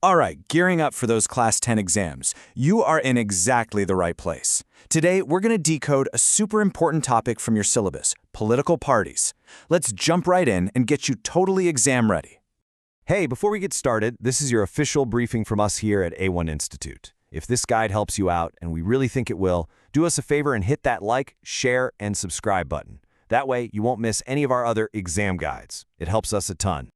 All right, gearing up for those Class 10 exams. You are in exactly the right place. Today, we're going to decode a super important topic from your syllabus, political parties. Let's jump right in and get you totally exam ready. Hey, before we get started, this is your official briefing from us here at A1 Institute. If this guide helps you out, and we really think it will, do us a favor and hit that like, share, and subscribe button. That way, you won't miss any of our other exam guides. It helps us a ton.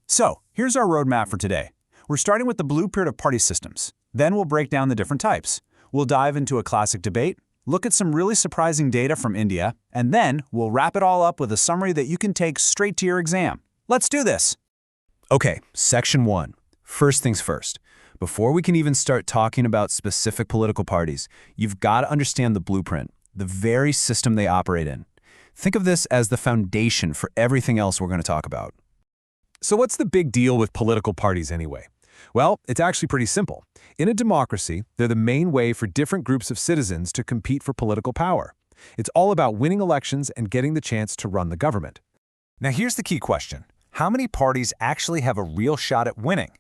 So, here's our roadmap for today. We're starting with the blueprint of party systems. Then we'll break down the different types. We'll dive into a classic debate, look at some really surprising data from India, and then we'll wrap it all up with a summary that you can take straight to your exam. Let's do this! Okay, Section 1. First things first. Before we can even start talking about specific political parties, you've got to understand the blueprint, the very system they operate in. Think of this as the foundation for everything else we're going to talk about. So what's the big deal with political parties anyway? Well, it's actually pretty simple. In a democracy, they're the main way for different groups of citizens to compete for political power. It's all about winning elections and getting the chance to run the government. Now here's the key question. How many parties actually have a real shot at winning?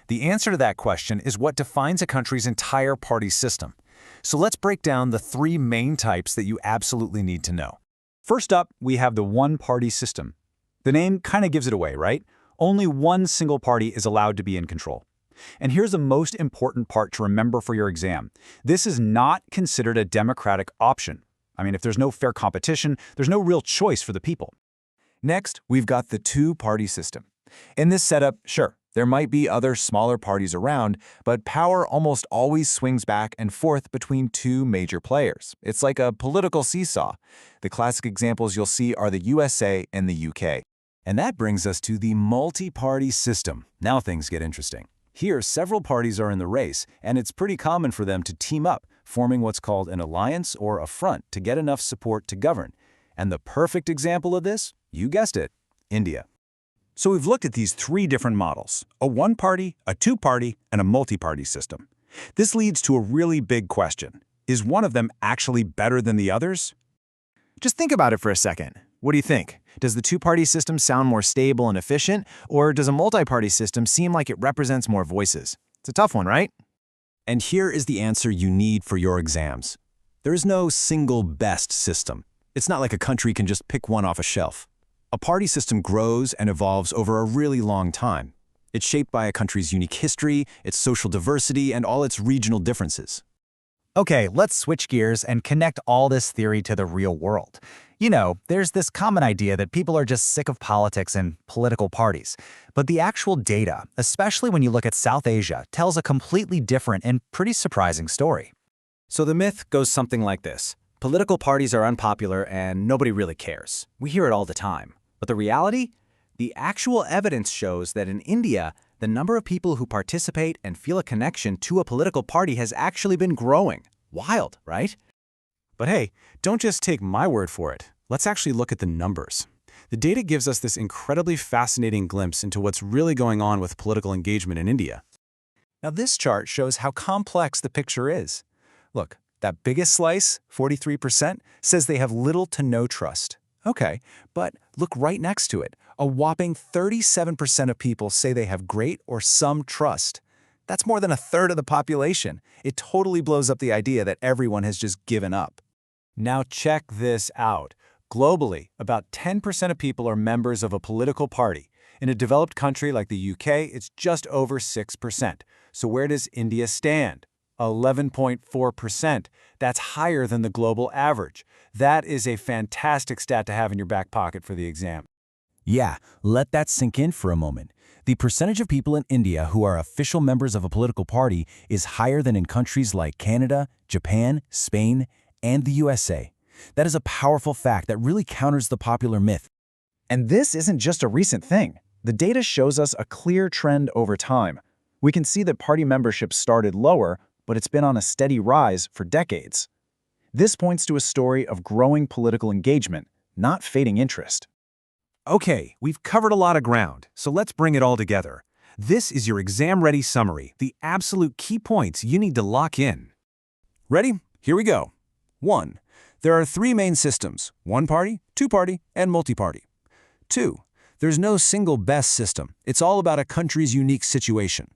The answer to that question is what defines a country's entire party system. So let's break down the three main types that you absolutely need to know. First up, we have the one-party system. The name kind of gives it away, right? Only one single party is allowed to be in control. And here's the most important part to remember for your exam. This is not considered a democratic option. I mean, if there's no fair competition, there's no real choice for the people. Next, we've got the two-party system. In this setup, sure, there might be other smaller parties around, but power almost always swings back and forth between two major players. It's like a political seesaw. The classic examples you'll see are the USA and the UK. And that brings us to the multi-party system. Now things get interesting. Here, several parties are in the race, and it's pretty common for them to team up, forming what's called an alliance or a front to get enough support to govern. And the perfect example of this, you guessed it, India. So we've looked at these three different models, a one-party, a two-party, and a multi-party system. This leads to a really big question. Is one of them actually better than the others? Just think about it for a second. What do you think? Does the two-party system sound more stable and efficient, or does a multi-party system seem like it represents more voices? It's a tough one, right? And here is the answer you need for your exams. There is no single best system. It's not like a country can just pick one off a shelf. A party system grows and evolves over a really long time. It's shaped by a country's unique history, its social diversity, and all its regional differences. Okay, let's switch gears and connect all this theory to the real world. You know, there's this common idea that people are just sick of politics and political parties. But the actual data, especially when you look at South Asia, tells a completely different and pretty surprising story. So the myth goes something like this. Political parties are unpopular and nobody really cares. We hear it all the time. But the reality? The actual evidence shows that in India, the number of people who participate and feel a connection to a political party has actually been growing. Wild, right? But hey, don't just take my word for it. Let's actually look at the numbers. The data gives us this incredibly fascinating glimpse into what's really going on with political engagement in India. Now this chart shows how complex the picture is. Look, that biggest slice, 43%, says they have little to no trust. Okay, but look right next to it. A whopping 37% of people say they have great or some trust. That's more than a third of the population. It totally blows up the idea that everyone has just given up. Now check this out. Globally, about 10% of people are members of a political party. In a developed country like the UK, it's just over 6%. So where does India stand? 11.4%. That's higher than the global average. That is a fantastic stat to have in your back pocket for the exam. Yeah, let that sink in for a moment. The percentage of people in India who are official members of a political party is higher than in countries like Canada, Japan, Spain, and the USA. That is a powerful fact that really counters the popular myth. And this isn't just a recent thing. The data shows us a clear trend over time. We can see that party membership started lower, but it's been on a steady rise for decades. This points to a story of growing political engagement, not fading interest. Okay, we've covered a lot of ground, so let's bring it all together. This is your exam-ready summary, the absolute key points you need to lock in. Ready? Here we go. 1. There are three main systems: one-party, two-party, and multi-party. 2. There's no single best system. It's all about a country's unique situation.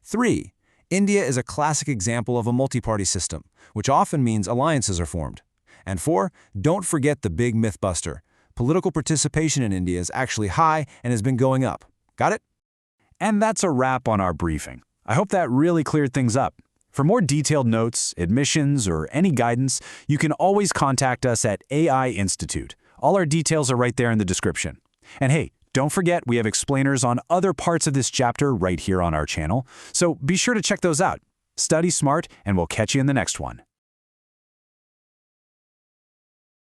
3. India is a classic example of a multi-party system, which often means alliances are formed. And 4. Don't forget the big mythbuster. Political participation in India is actually high and has been going up. Got it? And that's a wrap on our briefing. I hope that really cleared things up. For more detailed notes, admissions, or any guidance, you can always contact us at AI Institute. All our details are right there in the description. And hey, don't forget we have explainers on other parts of this chapter right here on our channel, so be sure to check those out. Study smart, and we'll catch you in the next one.